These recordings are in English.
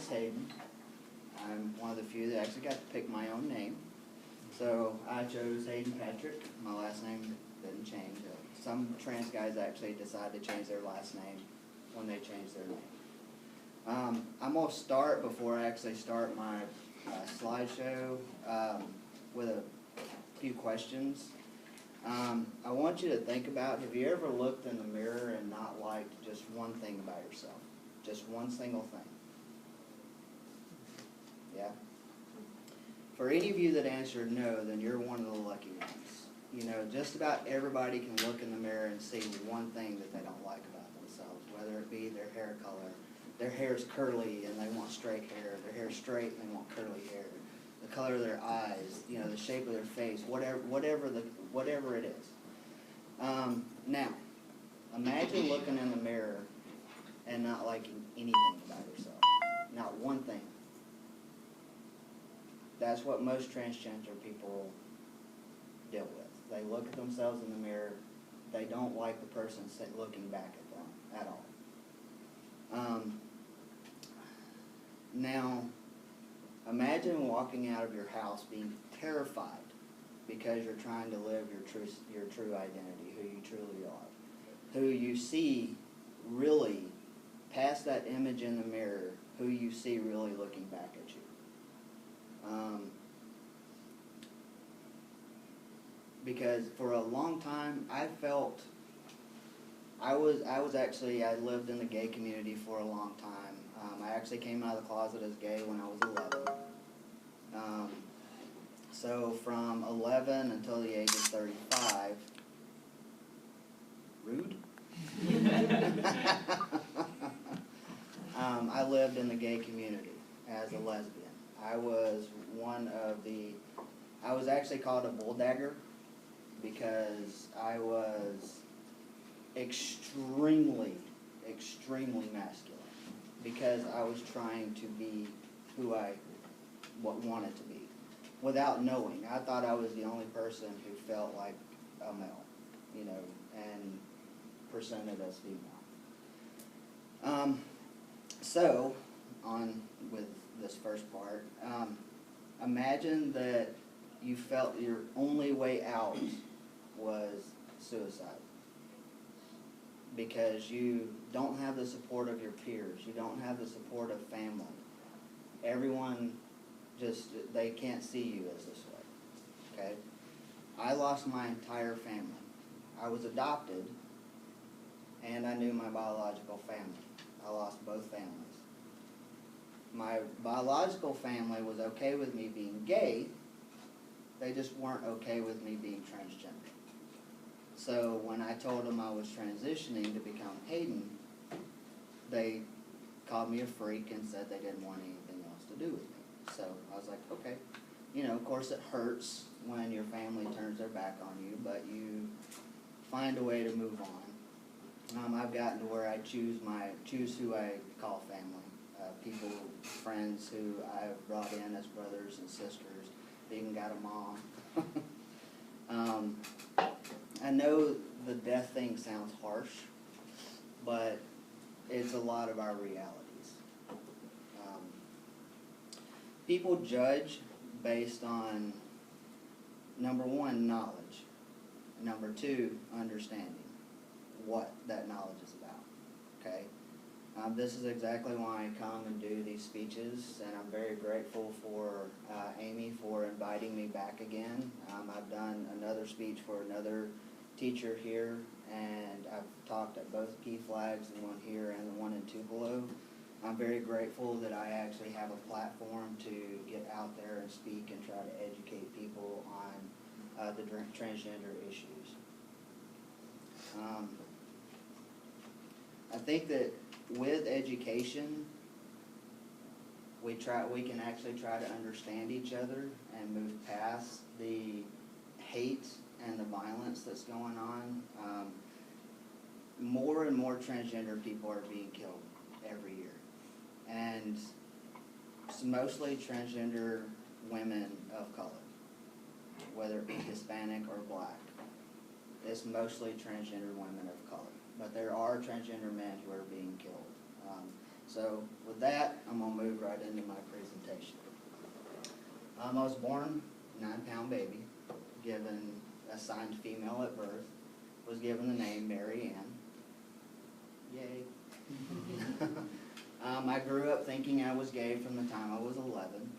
is Hayden. I'm one of the few that actually got to pick my own name. So I chose Hayden Patrick. My last name didn't change. Some trans guys actually decide to change their last name when they change their name. I'm going to start, before I actually start my slideshow, with a few questions. I want you to think about, have you ever looked in the mirror and not liked just one thing about yourself? Just one single thing? Yeah? For any of you that answered no, then you're one of the lucky ones. You know, just about everybody can look in the mirror and see one thing that they don't like about themselves, whether it be their hair color. Their hair's curly and they want straight hair. Their hair's straight and they want curly hair. The color of their eyes, you know, the shape of their face, whatever it is. Now, imagine looking in the mirror and not liking anything about yourself. Not one thing. That's what most transgender people deal with. They look at themselves in the mirror. They don't like the person looking back at them at all. Now, imagine walking out of your house being terrified because you're trying to live your true identity, who you truly are, who you see really past that image in the mirror, who you see really looking back at you. Because for a long time, I lived in the gay community for a long time. I actually came out of the closet as gay when I was 11. So from 11 until the age of 35, rude? I lived in the gay community as a lesbian. I was actually called a bulldagger because I was extremely masculine because I was trying to be who I wanted to be without knowing. I thought I was the only person who felt like a male, you know, and presented as female. So, on with this first part, imagine that you felt your only way out was suicide because you don't have the support of your peers, you don't have the support of family. Everyone they can't see you as this way, okay? I lost my entire family. I was adopted, and I knew my biological family. I lost both families. My biological family was okay with me being gay, they just weren't okay with me being transgender. So when I told them I was transitioning to become Hayden, they called me a freak and said they didn't want anything else to do with me. So I was like, okay. You know, of course it hurts when your family turns their back on you, but you find a way to move on. I've gotten to where I choose who I call family. People, friends who I've brought in as brothers and sisters. They even got a mom. I know the death thing sounds harsh, but it's a lot of our realities. People judge based on, number one, knowledge. Number two, understanding what that knowledge is about, okay? This is exactly why I come and do these speeches, and I'm very grateful for Amy for inviting me back again. I've done another speech for another teacher here, and I've talked at both Key Flags, the one here and the one in Tupelo. I'm very grateful that I actually have a platform to get out there and speak and try to educate people on the transgender issues. I think that with education, we can actually try to understand each other and move past the hate and the violence that's going on. More and more transgender people are being killed every year. And it's mostly transgender women of color, whether it be Hispanic or black. It's mostly transgender women of color. But there are transgender men who are being killed. So with that, I'm going to move right into my presentation. I was born 9-pound baby, assigned female at birth, was given the name Mary Ann. Yay. I grew up thinking I was gay from the time I was 11.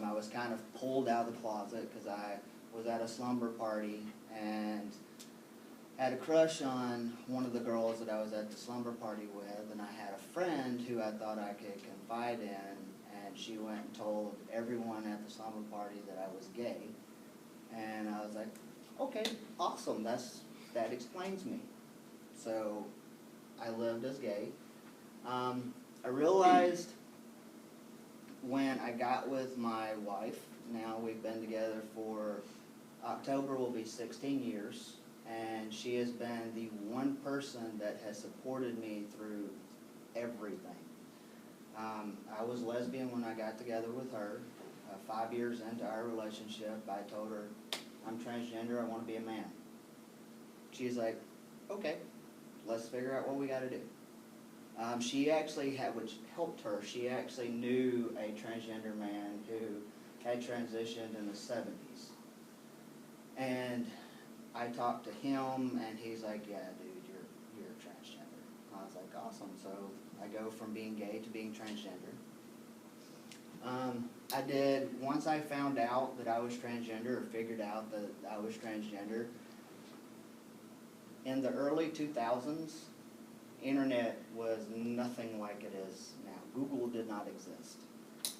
I was kind of pulled out of the closet because I was at a slumber party and had a crush on one of the girls that I was at the slumber party with, and I had a friend who I thought I could confide in, and she went and told everyone at the slumber party that I was gay. And I was like, okay, awesome, that explains me. So I lived as gay. I realized when I got with my wife, now we've been together for, October will be 16 years, and she has been the one person that has supported me through everything. I was lesbian when I got together with her. 5 years into our relationship, I told her, I'm transgender, I want to be a man. She's like, okay, let's figure out what we got to do. She actually had, which helped her, she actually knew a transgender man who had transitioned in the 70s. And I talked to him, and he's like, yeah, dude, you're transgender. I was like, awesome. So I go from being gay to being transgender. Once I found out that I was transgender, or figured out that I was transgender, in the early 2000s, internet was nothing like it is now. Google did not exist.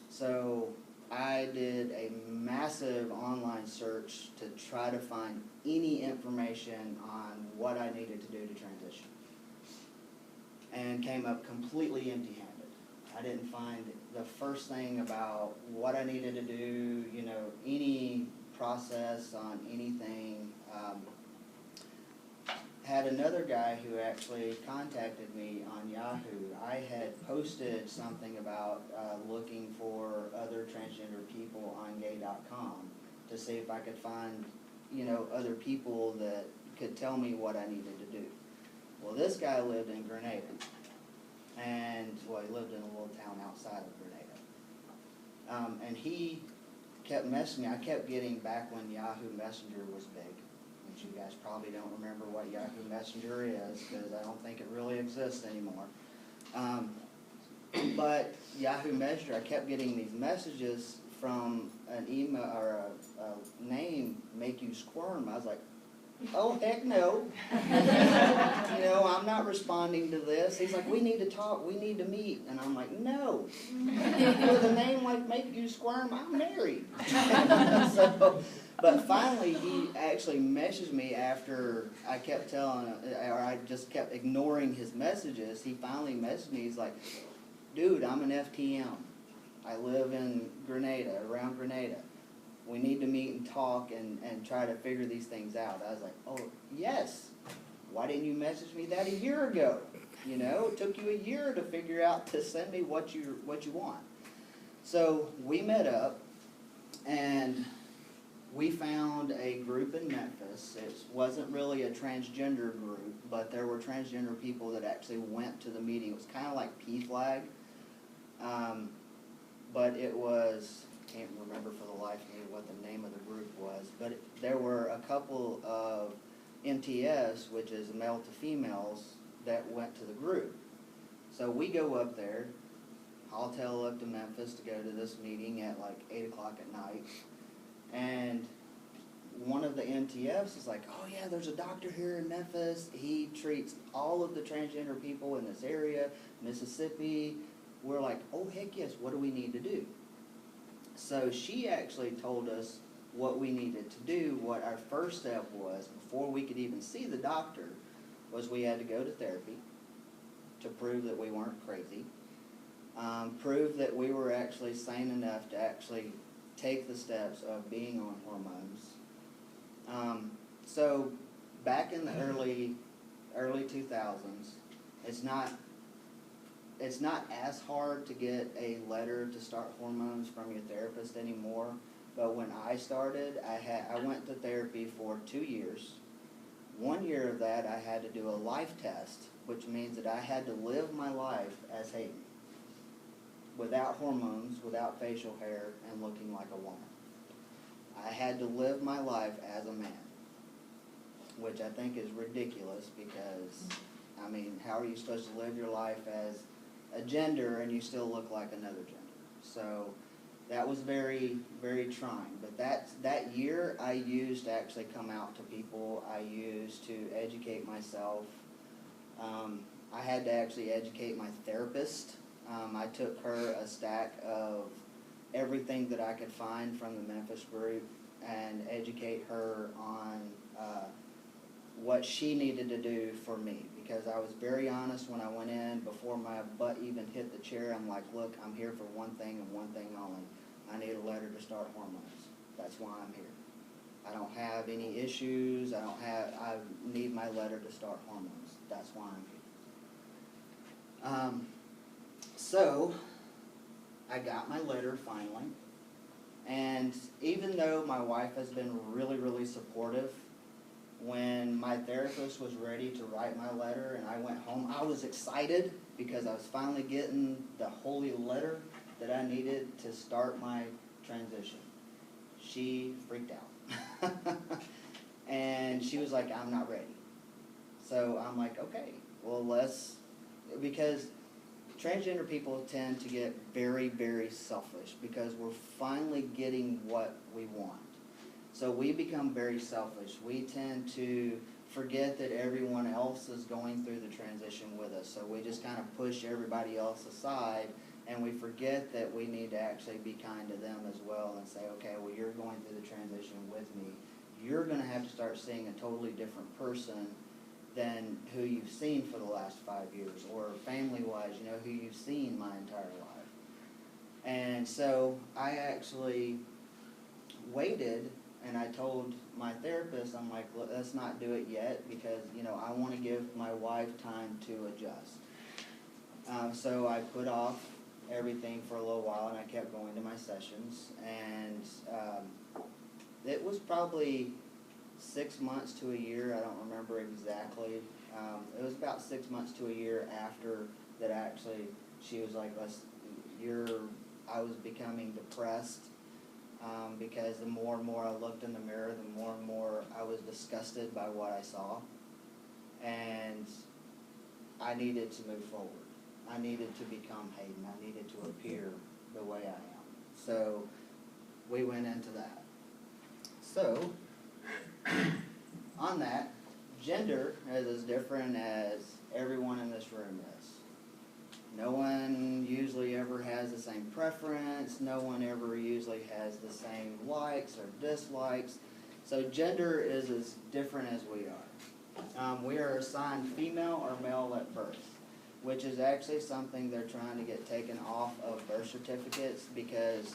So I did a massive online search to try to find any information on what I needed to do to transition, and came up completely empty-handed. I didn't find the first thing about what I needed to do, any process on anything. Had another guy who actually contacted me on Yahoo. I had posted something about looking for other transgender people on gay.com to see if I could find, other people that could tell me what I needed to do. Well, this guy lived in Grenada, and, he lived in a little town outside of Grenada. And he kept messaging me. I kept getting, back when Yahoo Messenger was big, which you guys probably don't remember what Yahoo Messenger is, because I don't think it really exists anymore. But Yahoo Messenger, I kept getting these messages from an email or a name, Make You Squirm. I was like, oh, heck no. I'm not responding to this. He's like, we need to talk, we need to meet. And I'm like, no. With a name like Make You Squirm, I'm married. But finally, he actually messaged me after I kept I just kept ignoring his messages. He finally messaged me. He's like, dude, I'm an FTM. I live in Grenada, around Grenada. We need to meet and talk and try to figure these things out. I was like, oh, yes. Why didn't you message me that a year ago? It took you a year to figure out to send me what you want. So we met up, and we found a group in Memphis. It wasn't really a transgender group, but there were transgender people that actually went to the meeting. It was kind of like PFLAG, but it was, can't remember for the life of me what the name of the group was, but there were a couple of MTS, which is male to females, that went to the group. So we go up there. I'll tell up to Memphis to go to this meeting at like 8 o'clock at night. And one of the MTFs is like, oh yeah, there's a doctor here in Memphis. He treats all of the transgender people in this area, Mississippi. We're like, oh heck yes, what do we need to do? So she actually told us what we needed to do. What our first step was, before we could even see the doctor, was we had to go to therapy to prove that we weren't crazy, prove that we were actually sane enough to actually take the steps of being on hormones. So back in the early 2000s, it's not as hard to get a letter to start hormones from your therapist anymore. But when I started, I went to therapy for 2 years. 1 year of that, I had to do a life test, which means that I had to live my life as Hayden. without hormones, without facial hair, and looking like a woman. I had to live my life as a man, which I think is ridiculous because, I mean, how are you supposed to live your life as a gender and you still look like another gender? So that was very, very trying. But that year I used to actually come out to people. I used to educate myself. I had to actually educate my therapist. I took her a stack of everything that I could find from the Memphis group and educate her on what she needed to do for me. Because I was very honest when I went in, before my butt even hit the chair, I'm like, look, I'm here for one thing and one thing only. I need a letter to start hormones. That's why I'm here. I don't have any issues. I need my letter to start hormones. That's why I'm here. So I got my letter finally. And even though my wife has been really, really supportive, when my therapist was ready to write my letter and I went home, I was excited because I was finally getting the holy letter that I needed to start my transition. She freaked out. And she was like, I'm not ready. So I'm like, okay, well, because transgender people tend to get very, very selfish because we're finally getting what we want. So we become very selfish. We tend to forget that everyone else is going through the transition with us. So we just kind of push everybody else aside, and we forget that we need to actually be kind to them as well and say, okay, well, you're going through the transition with me. You're going to have to start seeing a totally different person than who you've seen for the last 5 years, or family-wise, who you've seen my entire life. And so I actually waited, and I told my therapist, I'm like, let's not do it yet because, I want to give my wife time to adjust. So I put off everything for a little while, and I kept going to my sessions, and it was probably 6 months to a year. I don't remember exactly. It was about 6 months to a year after that. Actually, she was like, I was becoming depressed because the more and more I looked in the mirror, the more and more I was disgusted by what I saw, and I needed to move forward. I needed to become Hayden. I needed to appear the way I am. So we went into that. So on that, gender is as different as everyone in this room is. No one usually ever has the same preference. No one ever usually has the same likes or dislikes. So gender is as different as we are. We are assigned female or male at birth, which is actually something they're trying to get taken off of birth certificates because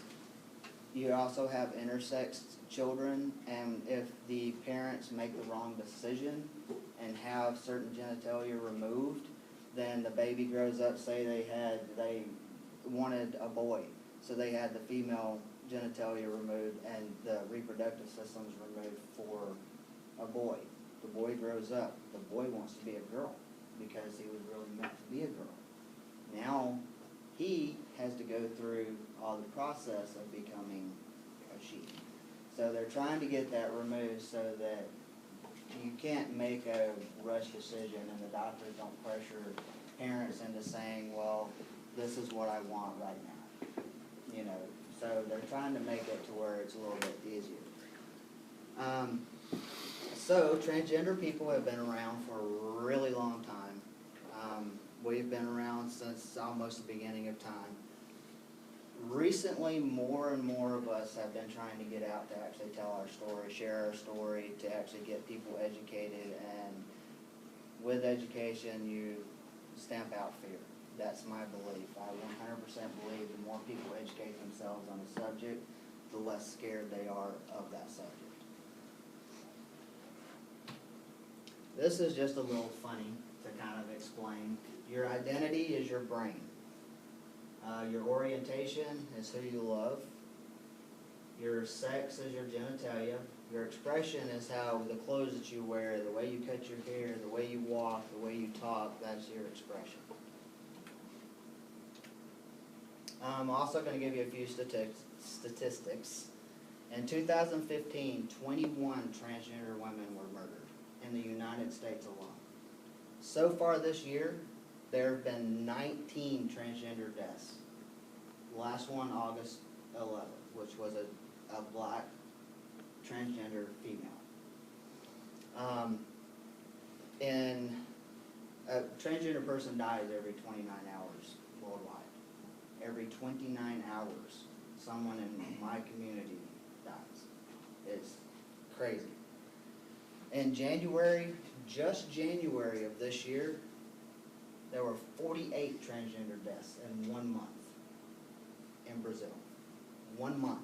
you also have intersex children, and if the parents make the wrong decision and have certain genitalia removed, then the baby grows up, say they wanted a boy, so they had the female genitalia removed and the reproductive system's removed for a boy. The boy grows up, the boy wants to be a girl because he was really meant to be a girl. Now he has to go through all the process of becoming a she. So they're trying to get that removed so that you can't make a rush decision and the doctors don't pressure parents into saying, well, this is what I want right now. So they're trying to make it to where it's a little bit easier. So transgender people have been around for a really long time. We've been around since almost the beginning of time. Recently, more and more of us have been trying to get out to actually tell our story, share our story, to actually get people educated. And with education, you stamp out fear. That's my belief. I 100% believe the more people educate themselves on a subject, the less scared they are of that subject. This is just a little funny to kind of explain. Your identity is your brain. Your orientation is who you love. Your sex is your genitalia. Your expression is how the clothes that you wear, the way you cut your hair, the way you walk, the way you talk, that's your expression. I'm also going to give you a few statistics. In 2015, 21 transgender women were murdered in the United States alone. So far this year, there have been 19 transgender deaths. The last one, August 11th, which was a black transgender female. A transgender person dies every 29 hours worldwide. Every 29 hours, someone in my community dies. It's crazy. In January, just January of this year, there were 48 transgender deaths in 1 month in Brazil. 1 month.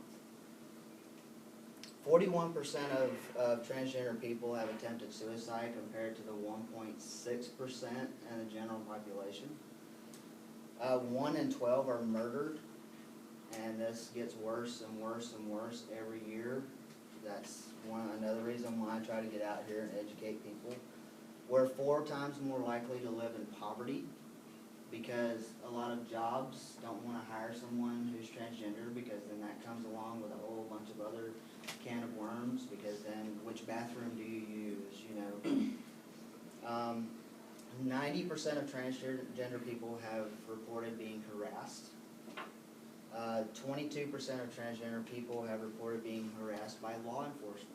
41% of transgender people have attempted suicide compared to the 1.6% in the general population. 1 in 12 are murdered, and this gets worse and worse and worse every year. That's another reason why I try to get out here and educate people. We're 4 times more likely to live in poverty because a lot of jobs don't want to hire someone who's transgender, because then that comes along with a whole bunch of other can of worms, because then which bathroom do you use, 90% of transgender people have reported being harassed. 22% of transgender people have reported being harassed by law enforcement.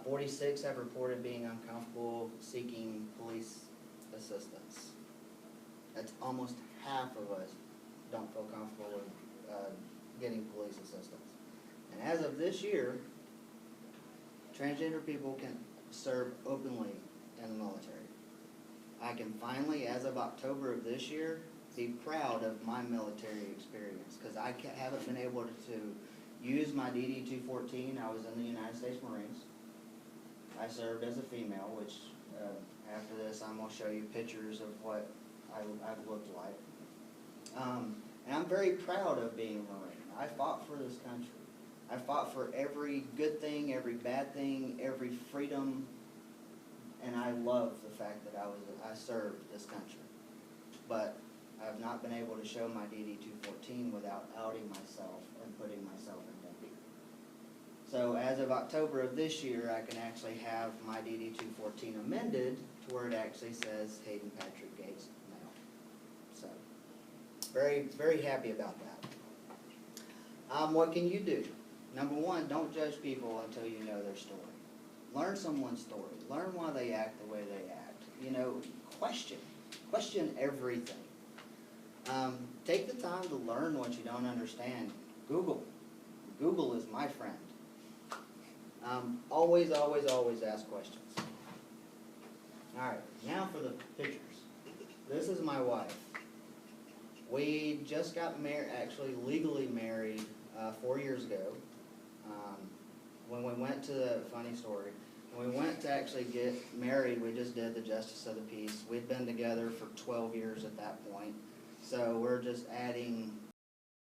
46 have reported being uncomfortable seeking police assistance. That's almost half of us don't feel comfortable with getting police assistance. And as of this year, transgender people can serve openly in the military. I can finally, as of October of this year, be proud of my military experience, because I haven't been able to use my DD-214. I was in the United States Marines. I served as a female, which after this I'm going to show you pictures of what I've looked like. And I'm very proud of being a Marine. I fought for this country. I fought for every good thing, every bad thing, every freedom, and I love the fact that I served this country. But I've not been able to show my DD-214 without outing myself and putting myself in danger. So as of October of this year, I can actually have my DD-214 amended to where it actually says Hayden Patrick Gates male. So very, very happy about that. What can you do? Number one, don't judge people until you know their story. Learn someone's story. Learn why they act the way they act. Question everything. Take the time to learn what you don't understand. Google. Google is my friend. Always, always, always ask questions. All right, now for the pictures. This is my wife. We just got married, actually legally married 4 years ago. When we went to the, funny story, when we went to actually get married, we just did the Justice of the Peace. We'd been together for 12 years at that point. So we're just adding